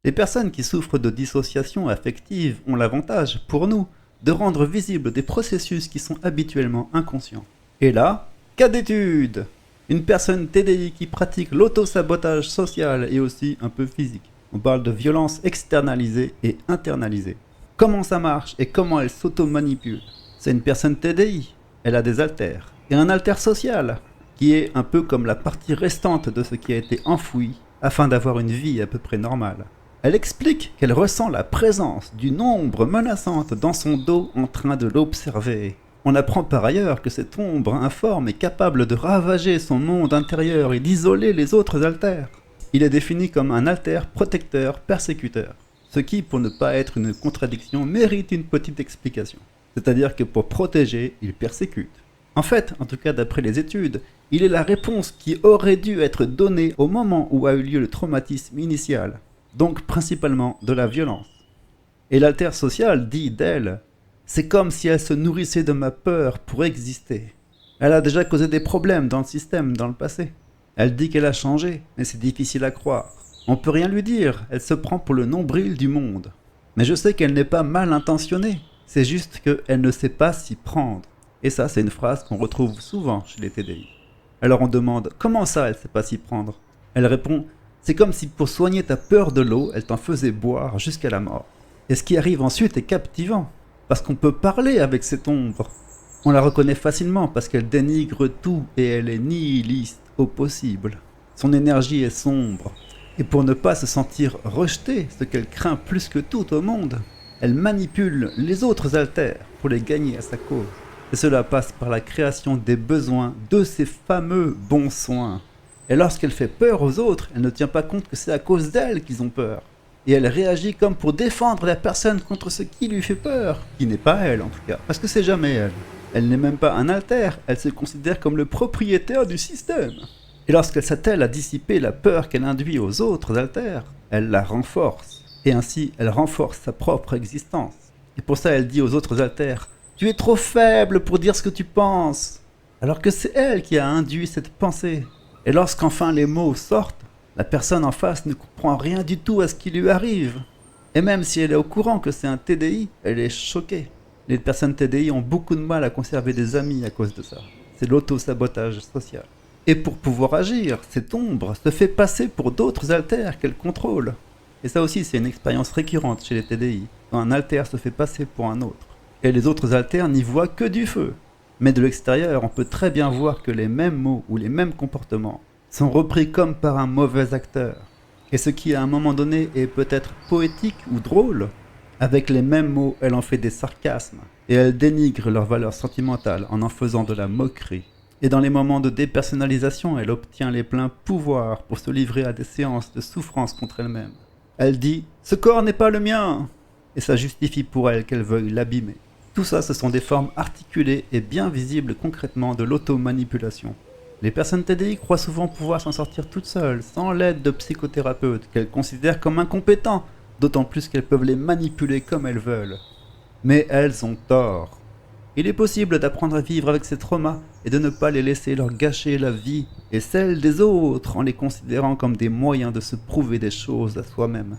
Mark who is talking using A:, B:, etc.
A: Les personnes qui souffrent de dissociation affective ont l'avantage, pour nous, de rendre visibles des processus qui sont habituellement inconscients. Et là, cas d'étude! Une personne TDI qui pratique l'auto-sabotage social et aussi un peu physique. On parle de violence externalisée et internalisée. Comment ça marche et comment elle s'auto-manipule? C'est une personne TDI, elle a des haltères. Et un haltère social, qui est un peu comme la partie restante de ce qui a été enfoui afin d'avoir une vie à peu près normale. Elle explique qu'elle ressent la présence d'une ombre menaçante dans son dos en train de l'observer. On apprend par ailleurs que cette ombre informe est capable de ravager son monde intérieur et d'isoler les autres haltères. Il est défini comme un haltère protecteur persécuteur, ce qui, pour ne pas être une contradiction, mérite une petite explication. C'est-à-dire que pour protéger, il persécute. En fait, en tout cas d'après les études, il est la réponse qui aurait dû être donnée au moment où a eu lieu le traumatisme initial, donc principalement de la violence. Et l'altère social dit d'elle: c'est comme si elle se nourrissait de ma peur pour exister. Elle a déjà causé des problèmes dans le système dans le passé. Elle dit qu'elle a changé, mais c'est difficile à croire. On peut rien lui dire, elle se prend pour le nombril du monde. Mais je sais qu'elle n'est pas mal intentionnée, c'est juste qu'elle ne sait pas s'y prendre. Et ça, c'est une phrase qu'on retrouve souvent chez les TDI. Alors on demande: comment ça, elle sait pas s'y prendre? Elle répond: c'est comme si pour soigner ta peur de l'eau, elle t'en faisait boire jusqu'à la mort. Et ce qui arrive ensuite est captivant, parce qu'on peut parler avec cette ombre. On la reconnaît facilement parce qu'elle dénigre tout et elle est nihiliste au possible. Son énergie est sombre. Et pour ne pas se sentir rejetée, ce qu'elle craint plus que tout au monde, elle manipule les autres haltères pour les gagner à sa cause. Et cela passe par la création des besoins de ces fameux bons soins. Et lorsqu'elle fait peur aux autres, elle ne tient pas compte que c'est à cause d'elle qu'ils ont peur. Et elle réagit comme pour défendre la personne contre ce qui lui fait peur, qui n'est pas elle en tout cas, parce que c'est jamais elle. Elle n'est même pas un altère, elle se considère comme le propriétaire du système. Et lorsqu'elle s'attelle à dissiper la peur qu'elle induit aux autres altères, elle la renforce. Et ainsi, elle renforce sa propre existence. Et pour ça, elle dit aux autres altères: tu es trop faible pour dire ce que tu penses. Alors que c'est elle qui a induit cette pensée. Et lorsqu'enfin les mots sortent, la personne en face ne comprend rien du tout à ce qui lui arrive. Et même si elle est au courant que c'est un TDI, elle est choquée. Les personnes TDI ont beaucoup de mal à conserver des amis à cause de ça. C'est l'auto-sabotage social. Et pour pouvoir agir, cette ombre se fait passer pour d'autres altères qu'elle contrôle. Et ça aussi, c'est une expérience récurrente chez les TDI, quand un altère se fait passer pour un autre. Et les autres altères n'y voient que du feu. Mais de l'extérieur, on peut très bien voir que les mêmes mots ou les mêmes comportements sont repris comme par un mauvais acteur. Et ce qui à un moment donné est peut-être poétique ou drôle, avec les mêmes mots, elle en fait des sarcasmes, et elle dénigre leur valeur sentimentale en faisant de la moquerie. Et dans les moments de dépersonnalisation, elle obtient les pleins pouvoirs pour se livrer à des séances de souffrance contre elle-même. Elle dit: ce corps n'est pas le mien! Et ça justifie pour elle qu'elle veuille l'abîmer. Tout ça, ce sont des formes articulées et bien visibles concrètement de l'auto-manipulation. Les personnes TDI croient souvent pouvoir s'en sortir toutes seules, sans l'aide de psychothérapeutes, qu'elles considèrent comme incompétents, d'autant plus qu'elles peuvent les manipuler comme elles veulent. Mais elles ont tort. Il est possible d'apprendre à vivre avec ces traumas et de ne pas les laisser leur gâcher la vie et celle des autres en les considérant comme des moyens de se prouver des choses à soi-même.